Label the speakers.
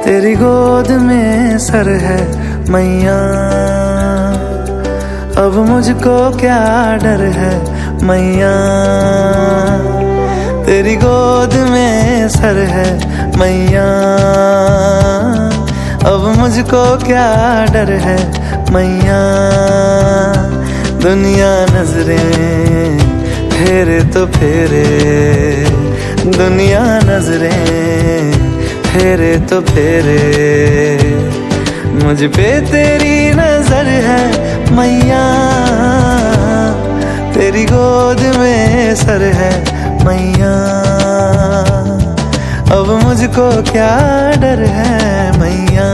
Speaker 1: तेरी गोद में सर है मैया, अब मुझको क्या डर है मैया। तेरी गोद में सर है मैया, अब मुझको क्या डर है मैया। दुनिया नजरें फेरे तो फेरे, दुनिया नजरें फेरे तो फेरे, मुझ पे तेरी नजर है मैया। तेरी गोद में सर है मैया, अब मुझको क्या डर है मैया।